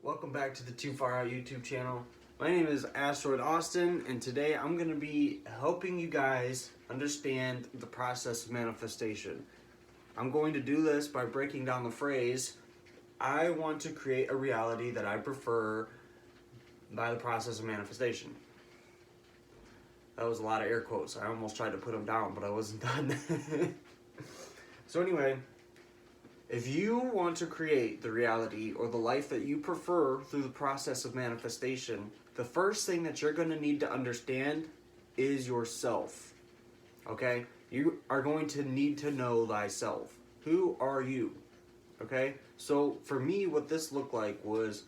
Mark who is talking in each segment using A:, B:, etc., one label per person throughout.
A: Welcome back to the Too Far Out YouTube channel. My name is Asteroid Austin, and today I'm going to be helping you guys understand the process of manifestation. I'm going to do this by breaking down the phrase, I want to create a reality that I prefer by the process of manifestation. That was a lot of air quotes. I almost tried to put them down, but I wasn't done. So anyway, if you want to create the reality or the life that you prefer through the process of manifestation, the first thing that you're going to need to understand is yourself. Okay? You are going to need to know thyself. Who are you? Okay? So for me, what this looked like was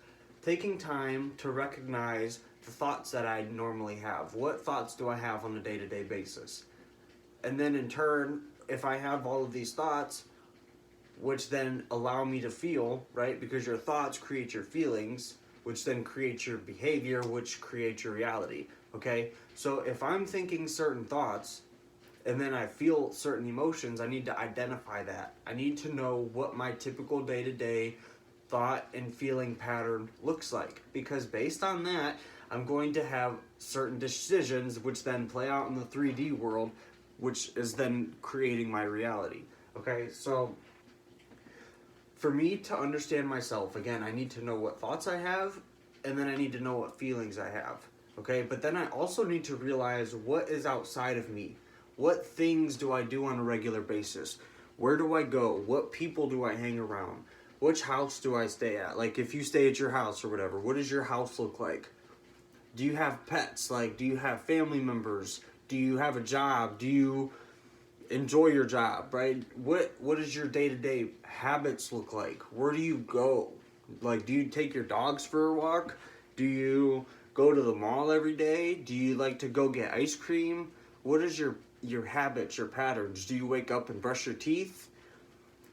A: taking time to recognize the thoughts that I normally have. What thoughts do I have on a day-to-day basis? And then in turn, if I have all of these thoughts, which then allow me to feel, right? Because your thoughts create your feelings, which then creates your behavior, which creates your reality, okay? So if I'm thinking certain thoughts, and then I feel certain emotions, I need to identify that. I need to know what my typical day-to-day thought and feeling pattern looks like. Because based on that, I'm going to have certain decisions which then play out in the 3D world, which is then creating my reality, okay? So for me to understand myself, again, I need to know what thoughts I have, and then I need to know what feelings I have, okay? But then I also need to realize what is outside of me. What things do I do on a regular basis? Where do I go? What people do I hang around? Which house do I stay at? Like, if you stay at your house or whatever, what does your house look like? Do you have pets? Like, do you have family members? Do you have a job? Do you enjoy your job, right? What does your day-to-day habits look like? Where do you go? Like, do you take your dogs for a walk? Do you go to the mall every day? Do you like to go get ice cream? What is your habits, your patterns? Do you wake up and brush your teeth?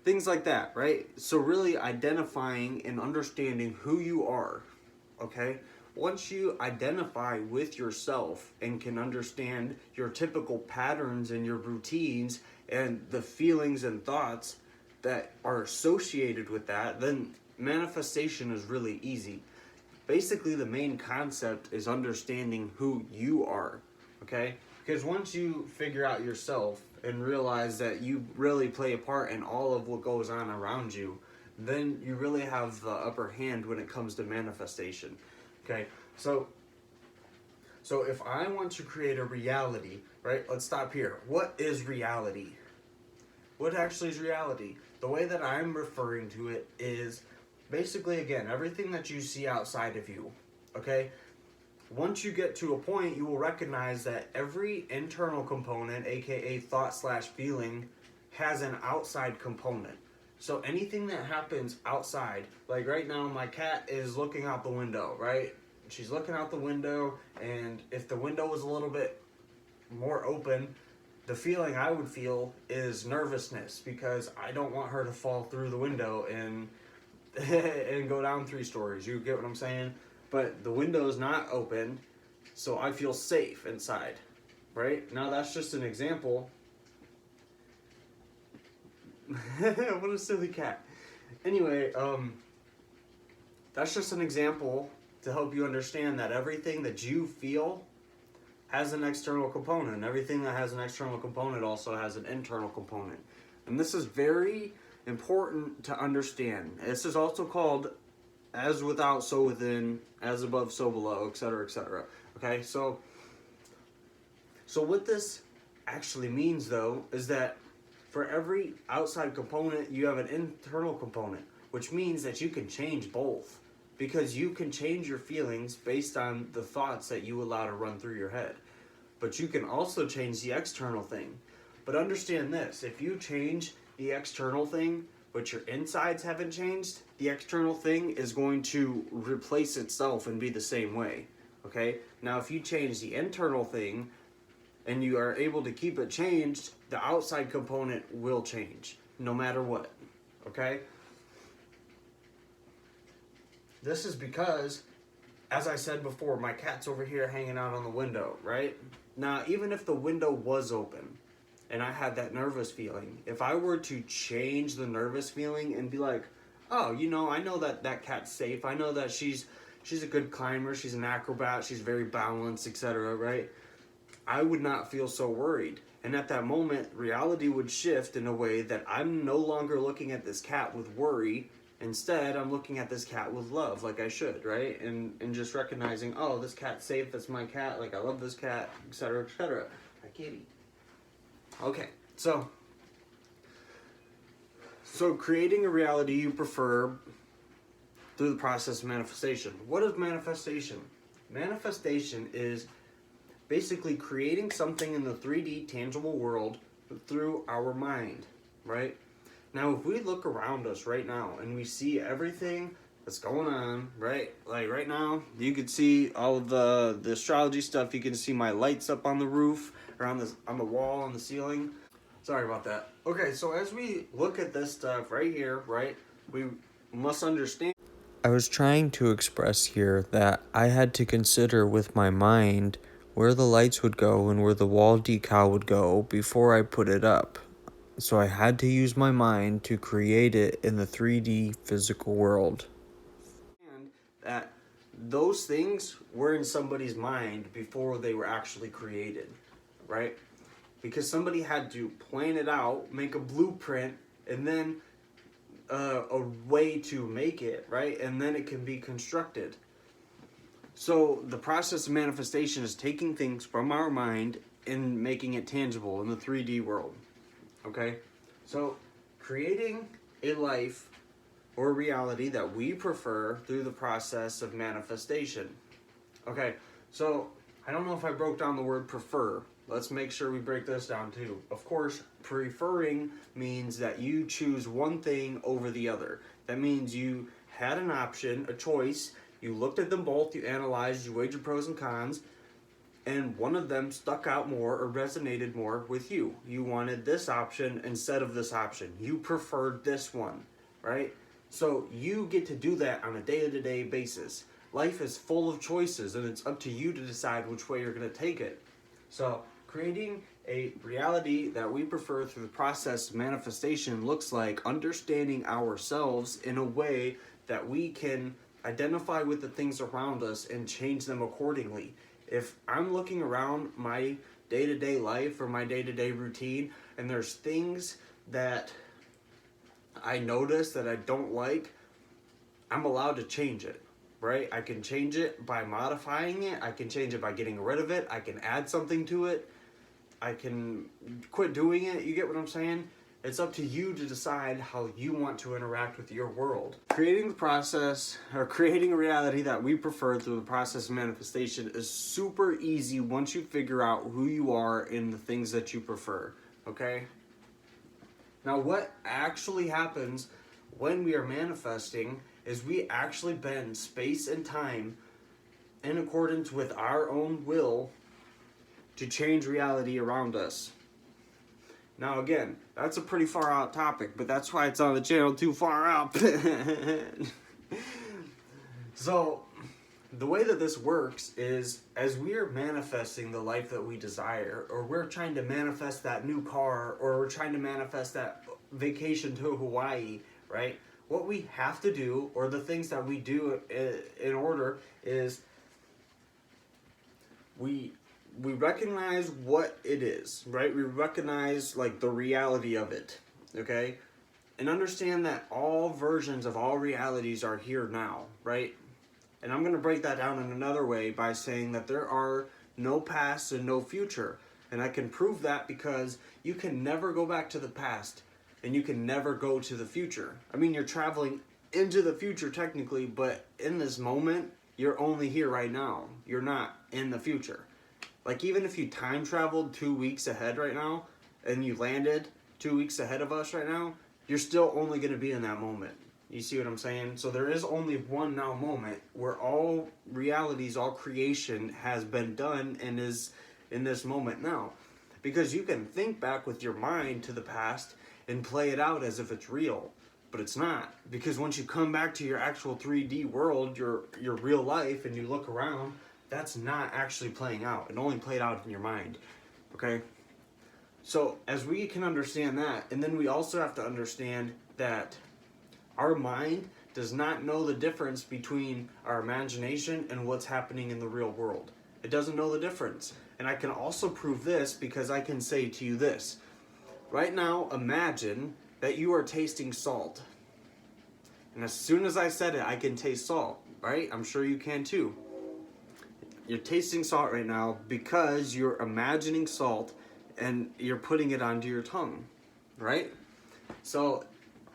A: Things like that, right? So really identifying and understanding who you are, okay? Once you identify with yourself and can understand your typical patterns and your routines and the feelings and thoughts that are associated with that, then manifestation is really easy. Basically, the main concept is understanding who you are, okay? Because once you figure out yourself and realize that you really play a part in all of what goes on around you, then you really have the upper hand when it comes to manifestation. Okay, so if I want to create a reality, right, let's stop here. What is reality? What actually is reality? The way that I'm referring to it is basically, again, everything that you see outside of you, okay? Once you get to a point, you will recognize that every internal component, aka thought/feeling, has an outside component. So anything that happens outside, like right now my cat is looking out the window, right? She's looking out the window, and if the window was a little bit more open, the feeling I would feel is nervousness because I don't want her to fall through the window and and go down 3 stories. You get what I'm saying? But the window is not open, so I feel safe inside, right? Now that's just an example. What a silly cat. Anyway, that's just an example to help you understand that everything that you feel has an external component, and everything that has an external component also has an internal component. And this is very important to understand. This is also called as without, so within, as above, so below, etc., etc. Okay, so what this actually means, though, is that for every outside component, you have an internal component, which means that you can change both, because you can change your feelings based on the thoughts that you allow to run through your head. But you can also change the external thing. But understand this, if you change the external thing, but your insides haven't changed, the external thing is going to replace itself and be the same way, okay? Now, if you change the internal thing and you are able to keep it changed, the outside component will change, no matter what, okay? This is because, as I said before, my cat's over here hanging out on the window, right? Now, even if the window was open, and I had that nervous feeling, if I were to change the nervous feeling and be like, oh, I know that that cat's safe. I know that she's a good climber, she's an acrobat, she's very balanced, etc., right? I would not feel so worried. And at that moment, reality would shift in a way that I'm no longer looking at this cat with worry. Instead, I'm looking at this cat with love, like I should, right? And just recognizing, oh, this cat's safe, that's my cat, like I love this cat, etc., etc. My kitty. Okay, so creating a reality you prefer through the process of manifestation. What is manifestation? Manifestation is basically creating something in the 3D tangible world through our mind, right? Now, if we look around us right now and we see everything that's going on, right? Like right now, you could see all of the astrology stuff. You can see my lights up on the roof or on the wall, on the ceiling. Sorry about that. Okay, so as we look at this stuff right here, right, we must understand.
B: I was trying to express here that I had to consider with my mind where the lights would go and where the wall decal would go before I put it up. So I had to use my mind to create it in the 3D physical world.
A: And that those things were in somebody's mind before they were actually created, right? Because somebody had to plan it out, make a blueprint, and then a way to make it, right? And then it can be constructed. So the process of manifestation is taking things from our mind and making it tangible in the 3D world. Okay? So creating a life or reality that we prefer through the process of manifestation. Okay, so I don't know if I broke down the word prefer. Let's make sure we break this down too. Of course, preferring means that you choose one thing over the other. That means you had an option, a choice, you looked at them both, you analyzed, you weighed your pros and cons, and one of them stuck out more or resonated more with you. You wanted this option instead of this option. You preferred this one, right? So you get to do that on a day-to-day basis. Life is full of choices, and it's up to you to decide which way you're going to take it. So creating a reality that we prefer through the process of manifestation looks like understanding ourselves in a way that we can identify with the things around us and change them accordingly. If I'm looking around my day-to-day life or my day-to-day routine and there's things that I notice that I don't like, I'm allowed to change it, right? I can change it by modifying it. I can change it by getting rid of it. I can add something to it. I can quit doing it. You get what I'm saying? It's up to you to decide how you want to interact with your world. Creating the process or creating a reality that we prefer through the process of manifestation is super easy once you figure out who you are in the things that you prefer, okay? Now, what actually happens when we are manifesting is we actually bend space and time in accordance with our own will to change reality around us. Now, again, that's a pretty far out topic, but that's why it's on the channel Too Far Out. So, the way that this works is as we are manifesting the life that we desire, or we're trying to manifest that new car, or we're trying to manifest that vacation to Hawaii, right? What we have to do, or the things that we do in order, is we recognize what it is, right? We recognize like the reality of it, okay? And understand that all versions of all realities are here now, right? And I'm going to break that down in another way by saying that there are no past and no future. And I can prove that because you can never go back to the past and you can never go to the future. I mean, you're traveling into the future technically, but in this moment, you're only here right now. You're not in the future. Like even if you time traveled 2 weeks ahead right now and you landed 2 weeks ahead of us right now, you're still only going to be in that moment. You see what I'm saying? So there is only one now moment where all realities, all creation has been done and is in this moment now. Because you can think back with your mind to the past and play it out as if it's real, but it's not. Because once you come back to your actual 3D world, your real life, and you look around, that's not actually playing out. It only played out in your mind, okay? So as we can understand that, and then we also have to understand that Our mind does not know the difference between our imagination and what's happening in the real world. It doesn't know the difference. And I can also prove this because I can say to you this. Right now, imagine that you are tasting salt. And as soon as I said it, I can taste salt, right? I'm sure you can too. You're tasting salt right now because you're imagining salt and you're putting it onto your tongue, right? So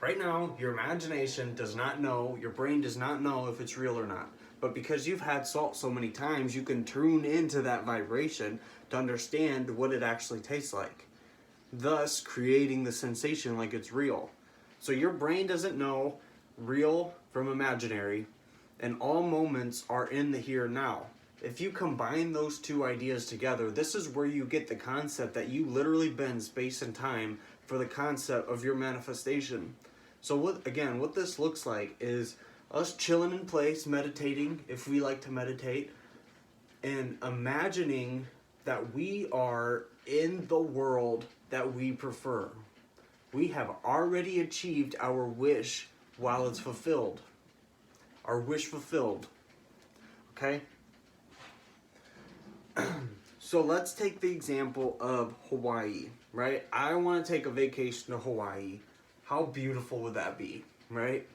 A: right now, your imagination does not know, your brain does not know if it's real or not. But because you've had salt so many times, you can tune into that vibration to understand what it actually tastes like, thus creating the sensation like it's real. So your brain doesn't know real from imaginary, and all moments are in the here and now. If you combine those two ideas together, this is where you get the concept that you literally bend space and time for the concept of your manifestation. So what this looks like is us chilling in place, meditating, if we like to meditate, and imagining that we are in the world that we prefer. We have already achieved our wish while it's fulfilled. Our wish fulfilled. Okay? So let's take the example of Hawaii, right? I want to take a vacation to Hawaii. How beautiful would that be, right?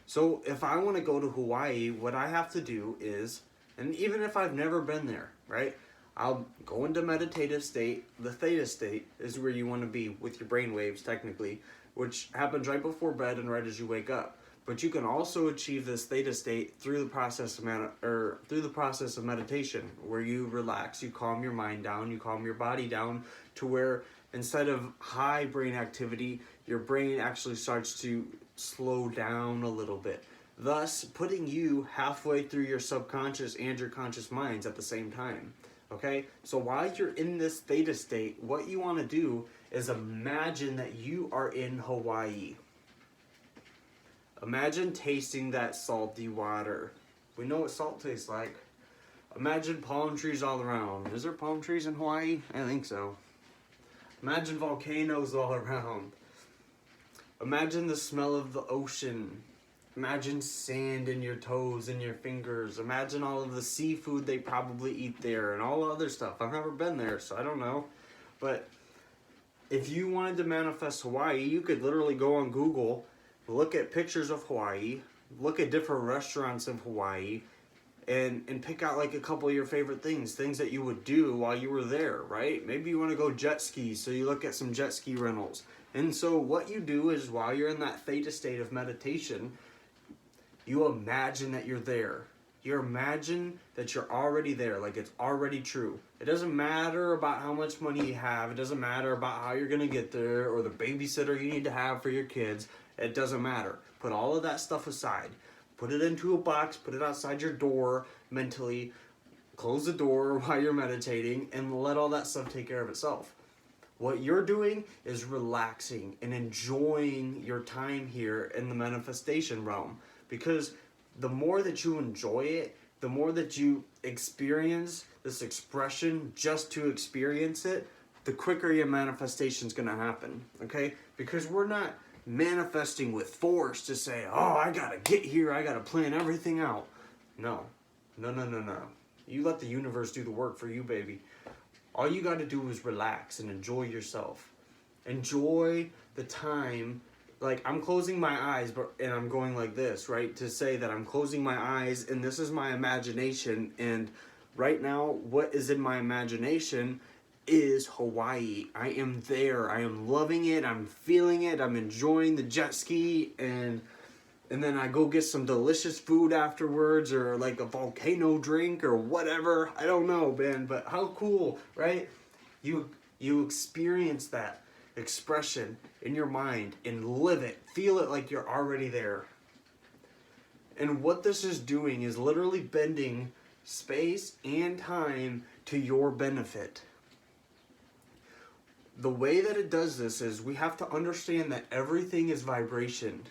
A: So if I want to go to Hawaii, what I have to do is, and even if I've never been there, right? I'll go into meditative state. The theta state is where you want to be with your brain waves, technically, which happens right before bed and right as you wake up. But you can also achieve this theta state through the process of meditation, where you relax, you calm your mind down, you calm your body down, to where instead of high brain activity, your brain actually starts to slow down a little bit, thus putting you halfway through your subconscious and your conscious minds at the same time. Okay, so while you're in this theta state, what you want to do is imagine that you are in Hawaii. Imagine tasting that salty water. We know what salt tastes like. Imagine palm trees all around. Is there palm trees in Hawaii? I think so. Imagine volcanoes all around. Imagine the smell of the ocean. Imagine sand in your toes and your fingers. Imagine all of the seafood they probably eat there and all the other stuff. I've never been there, so I don't know. But if you wanted to manifest Hawaii, you could literally go on Google, look at pictures of Hawaii, look at different restaurants of Hawaii, and pick out like a couple of your favorite things that you would do while you were there, right? Maybe you want to go jet ski, so you look at some jet ski rentals. And so what you do is, while you're in that theta state of meditation, you imagine that you're there. You imagine that you're already there, like it's already true. It doesn't matter about how much money you have. It doesn't matter about how you're going to get there or the babysitter you need to have for your kids. It doesn't matter. Put all of that stuff aside. Put it into a box, put it outside your door mentally, close the door while you're meditating, and let all that stuff take care of itself. What you're doing is relaxing and enjoying your time here in the manifestation realm. Because the more that you enjoy it, the more that you experience this expression just to experience it, the quicker your manifestation is going to happen. Okay? Because we're not manifesting with force to say, oh, I got to get here, I got to plan everything out. No. You let the universe do the work for you, baby. All you got to do is relax and enjoy yourself. Enjoy the time. Like, I'm closing my eyes, and I'm going like this, right? To say that I'm closing my eyes, and this is my imagination. And right now, what is in my imagination is Hawaii. I am there. I am loving it. I'm feeling it. I'm enjoying the jet ski, and then I go get some delicious food afterwards, or like a volcano drink or whatever. I don't know, man, but how cool, right? You experience that expression in your mind and live it. Feel it like you're already there. And what this is doing is literally bending space and time to your benefit. The way that it does this is we have to understand that everything is vibration.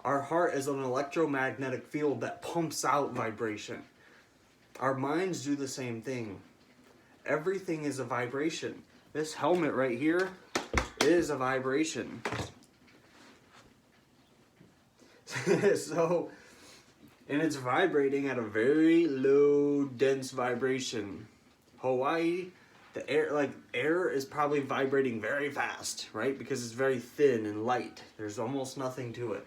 A: Our heart is an electromagnetic field that pumps out vibration. Our minds do the same thing. Everything is a vibration. This helmet right here is a vibration. So, and it's vibrating at a very low, dense vibration. Hawaii, the air is probably vibrating very fast, right? Because it's very thin and light. There's almost nothing to it.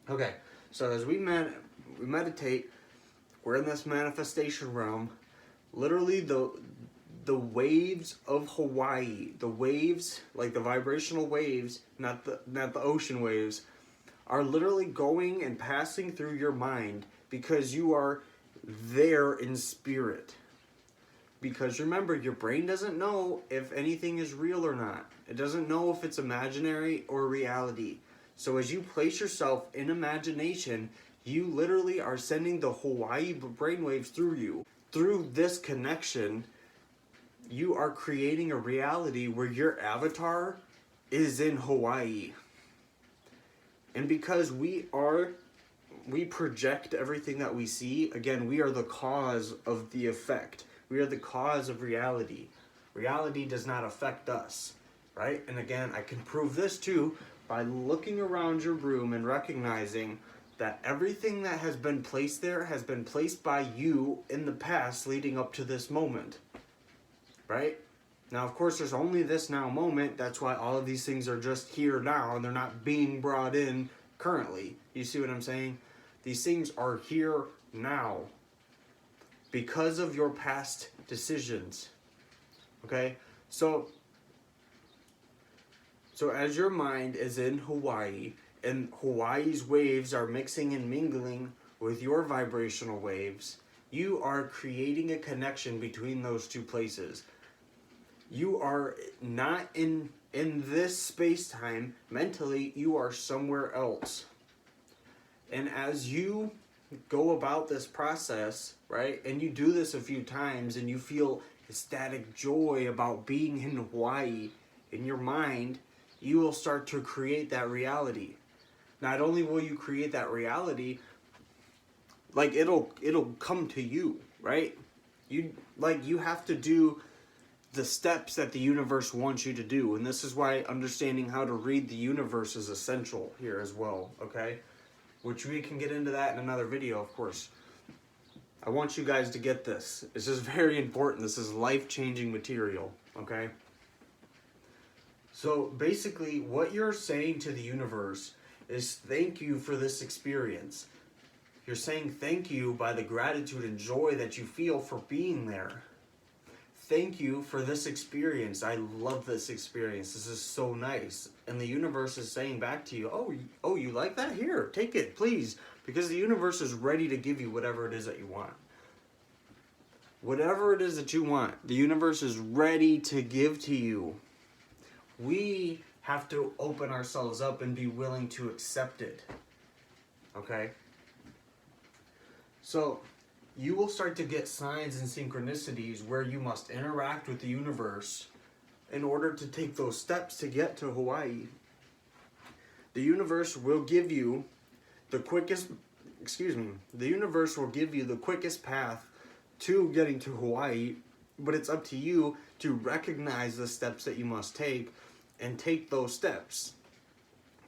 A: Okay, so as we meditate, we're in this manifestation realm. Literally, the waves of Hawaii, the waves, like the vibrational waves, not the ocean waves, are literally going and passing through your mind because you are there in spirit. Because remember, your brain doesn't know if anything is real or not. It doesn't know if it's imaginary or reality. So as you place yourself in imagination, you literally are sending the Hawaii brainwaves through you. Through this connection, you are creating a reality where your avatar is in Hawaii. And because we project everything that we see, again, we are the cause of the effect. We are the cause of reality. Reality does not affect us, right? And again, I can prove this too by looking around your room and recognizing that everything that has been placed there has been placed by you in the past leading up to this moment, right? Now, of course, there's only this now moment. That's why all of these things are just here now and they're not being brought in currently. You see what I'm saying? These things are here now because of your past decisions. Okay? So as your mind is in Hawaii and Hawaii's waves are mixing and mingling with your vibrational waves, you are creating a connection between those two places. You are not in this space-time. Mentally, you are somewhere else. And as you go about this process, right, and you do this a few times and you feel ecstatic joy about being in Hawaii, in your mind, you will start to create that reality. Not only will you create that reality, like it'll come to you, right? You have to do the steps that the universe wants you to do. And this is why understanding how to read the universe is essential here as well, okay? Which we can get into that in another video, of course. I want you guys to get this. This is very important. This is life-changing material, okay? So basically, what you're saying to the universe is thank you for this experience. You're saying thank you by the gratitude and joy that you feel for being there. Thank you for this experience. I love this experience. This is so nice. And the universe is saying back to you, oh, you like that? Here, take it, please. Because the universe is ready to give you whatever it is that you want. Whatever it is that you want, the universe is ready to give to you. We have to open ourselves up and be willing to accept it. Okay? So you will start to get signs and synchronicities where you must interact with the universe in order to take those steps to get to Hawaii. The universe will give you the quickest path to getting to Hawaii, but it's up to you to recognize the steps that you must take and take those steps.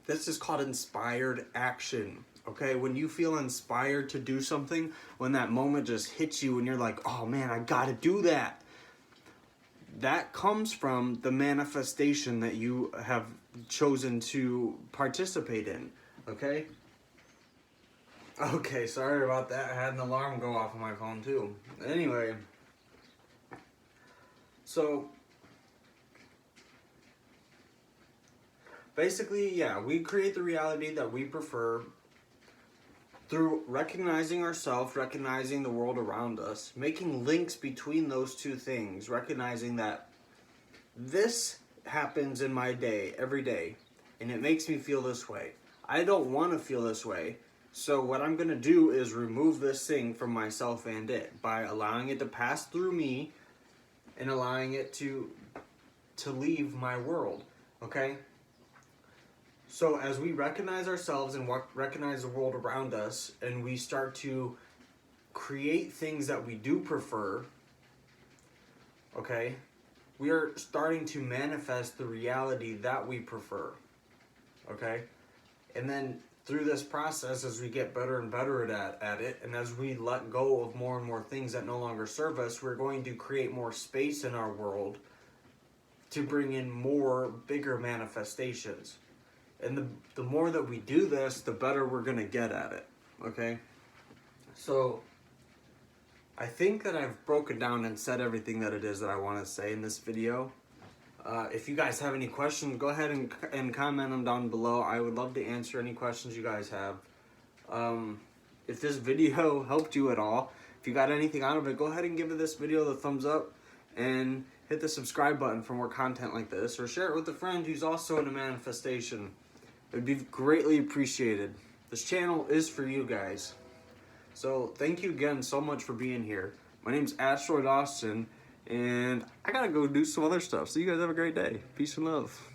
A: This is called inspired action. Okay, when you feel inspired to do something, when that moment just hits you and you're like, oh man, I gotta do that. That comes from the manifestation that you have chosen to participate in, okay? Okay, sorry about that. I had an alarm go off on my phone too. Anyway, so basically, yeah, we create the reality that we prefer through recognizing ourselves, recognizing the world around us, making links between those two things, recognizing that this happens in my day, every day, and it makes me feel this way. I don't want to feel this way, so what I'm going to do is remove this thing from myself and it by allowing it to pass through me and allowing it to leave my world, okay? So as we recognize ourselves and recognize the world around us, and we start to create things that we do prefer, okay, we are starting to manifest the reality that we prefer, okay? And then through this process, as we get better and better at it, and as we let go of more and more things that no longer serve us, we're going to create more space in our world to bring in more bigger manifestations. And the more that we do this, the better we're going to get at it. Okay? So I think that I've broken down and said everything that it is that I want to say in this video. If you guys have any questions, go ahead and comment them down below. I would love to answer any questions you guys have. If this video helped you at all, if you got anything out of it, go ahead and give this video the thumbs up and hit the subscribe button for more content like this, or share it with a friend who's also in a manifestation. It would be greatly appreciated. This channel is for you guys. So thank you again so much for being here. My name's Asteroid Austin, and I gotta go do some other stuff. So you guys have a great day. Peace and love.